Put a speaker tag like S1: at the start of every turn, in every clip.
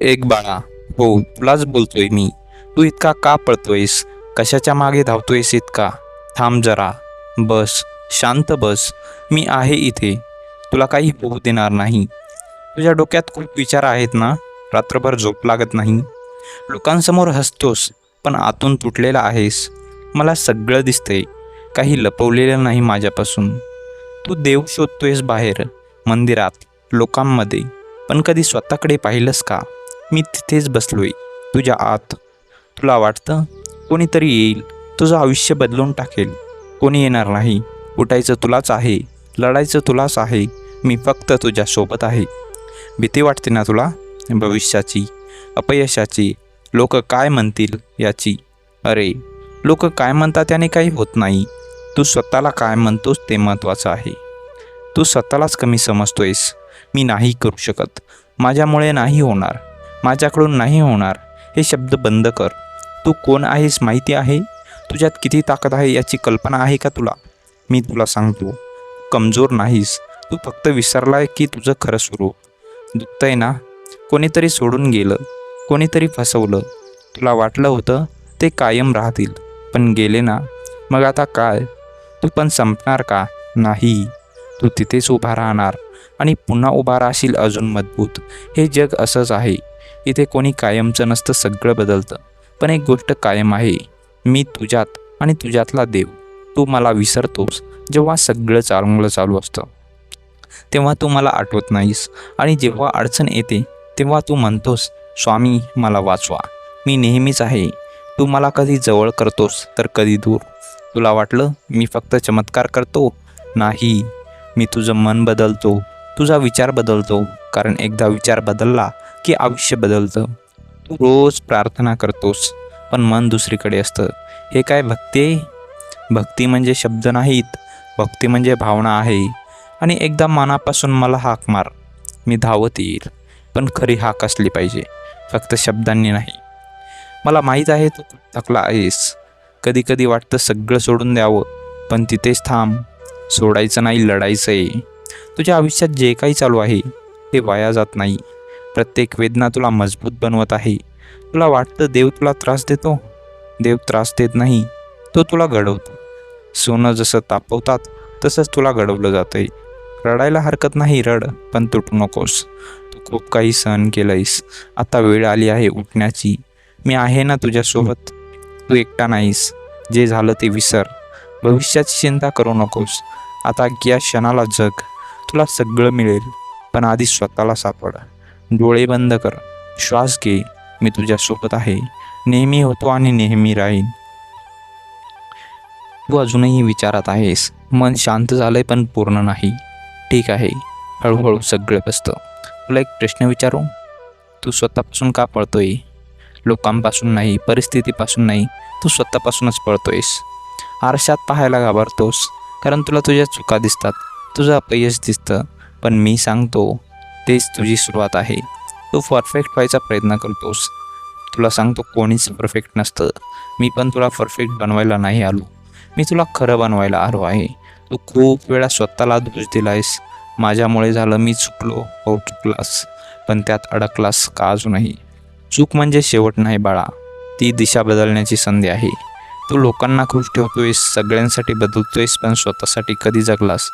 S1: एक बाळा, हो तुलाच बोलतोय मी. तू इतका का पळतोयस? कशाच्या मागे धावतोयस इतका? थांब जरा. बस, शांत बस. मी आहे इथे. तुला काही होऊ देणार नाही. तुझ्या डोक्यात खूप विचार आहेत ना? रात्रभर झोप लागत नाही. लोकांसमोर हसतोस, पण आतून तुटलेला आहेस. मला सगळं दिसतंय. काही लपवलेलं नाही माझ्यापासून. तू देव शोधतोयस बाहेर, मंदिरात, लोकांमध्ये, पण कधी स्वतःकडे पाहिलंस का? मी तिथेच बसलोय, तुझ्या आत. तुला वाटतं कोणीतरी येईल, तुझं आयुष्य बदलून टाकेल. कोणी येणार नाही. उठायचं तुलाच आहे, लढायचं तुलाच आहे. मी फक्त तुझ्यासोबत आहे. भीती वाटते ना तुला? भविष्याची, अपयशाची, लोक काय म्हणतील याची. अरे, लोक काय म्हणतात त्याने काही होत नाही. तू स्वतःला काय म्हणतोस ते महत्त्वाचं आहे. तू स्वतःलाच कमी समजतोयस. मी नाही करू शकत, माझ्यामुळे नाही होणार, माझ्याकडून नाही होणार, हे शब्द बंद कर. तू कोण आहेस माहिती आहे? तुझ्यात किती ताकद आहे याची कल्पना आहे का तुला? मी तुला सांगतो, कमजोर नाहीस. तू फक्त विसरलाय की तुझं खरं स्वरूप. दुखतंय ना? कोणीतरी सोडून गेलं, कोणीतरी फसवलं. तुला वाटलं होतं ते कायम राहतील, पण गेले ना. मग आता काय? तू पण संपणार का? नाही. तू तिथेच उभा राहणार आणि पुन्हा उभा राहशील अजून मजबूत. हे जग असंच आहे. इथे कोणी कायमचं नसतं, सगळं बदलतं. पण एक गोष्ट कायम आहे, मी तुझ्यात आणि तुझ्यातला देव. तू मला विसरतोस जेव्हा सगळं चांगलं चालू असतं. तेव्हा तू मला आठवत नाहीस, आणि जेव्हा अडचण येते तेव्हा तू म्हणतोस, स्वामी मला वाचवा. मी नेहमीच आहे. तू मला कधी जवळ करतोस तर कधी दूर. तुला वाटलं मी फक्त चमत्कार करतो? नाही, मी तुझं मन बदलतो, तुझा विचार बदलतो. कारण एकदा विचार बदलला की आयुष्य बदलतं. तू रोज प्रार्थना करतोस, पण मन दुसरीकडे असतं. हे काय भक्ती आहे? भक्ती म्हणजे शब्द नाहीत, भक्ती म्हणजे भावना आहे. आणि एकदा मनापासून मला हाक मार, मी धावत येईल. पण खरी हाक असली पाहिजे, फक्त शब्दांनी नाही. मला माहीत आहे तू खूप थकला आहेस. कधी कधी वाटतं सगळं सोडून द्यावं, पण तिथेच थांब. सोडायचं नाही, लढायचं आहे. तुझ्या आयुष्यात जे काही चालू आहे ते वाया जात नाही. प्रत्येक वेदना तुला मजबूत बनवत आहे. तुला वाटतं देव तुला त्रास देतो? देव त्रास देत नाही, तो तुला घडवतो. सोनं जसं तापवतात तसंच तुला घडवलं जातंय. रडायला हरकत नाही, रड, पण तुटू नकोस. तू खूप काही सहन केलंयस. आता वेळ आली आहे उठण्याची. मी आहे ना तुझ्यासोबत. तू एकटा नाहीस. जे झालं ते विसर. भविष्याची चिंता करू नकोस. आता या क्षणाला जग. तुला सगळं मिळेल, पण आधी स्वतःला सापड. डोळे बंद कर, श्वास घे. मी तुझ्यासोबत आहे, नेहमी होतो आणि नेहमी राहीन. तू अजूनही विचारात आहेस. मन शांत झालंय पण पूर्ण नाही. ठीक आहे, हळूहळू सगळं बसतं. तुला एक प्रश्न विचारू? तू स्वतःपासून का पळतोय? लोकांपासून नाही, परिस्थितीपासून नाही, तू स्वतःपासूनच पळतोयस. आरशात पाहायला घाबरतोस, कारण तुला तुझ्या चुका दिसतात, तुझं अपयश दिसतं. पण मी सांगतो, तेच तुझी सुरुवात आहे. तू परफेक्ट व्हायचा प्रयत्न करतोस. तुला सांगतो, कोणीच परफेक्ट नसतं. मी पण तुला परफेक्ट बनवायला नाही आलो. मी तुला खरं बनवायला आलो आहे. तू खूप वेळा स्वतःला दोष दिलायस. माझ्यामुळे झालं, मी चुकलो. हो, चुकलास, पण त्यात अडकलास का अजूनही? चूक म्हणजे शेवट नाही बाळा, ती दिशा बदलण्याची संधी आहे. तू लोकांना खुश ठेवतोयस, सगळ्यांसाठी बदलतोयस, पण स्वतःसाठी कधी जगलास?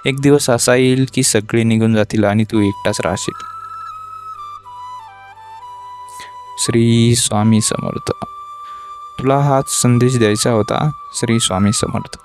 S1: एक दिवस असा येईल की सगळे निघून जातील आणि तू एकटाच राहशील. श्री स्वामी समर्थ. तुला हाच संदेश द्यायचा होता. श्री स्वामी समर्थ.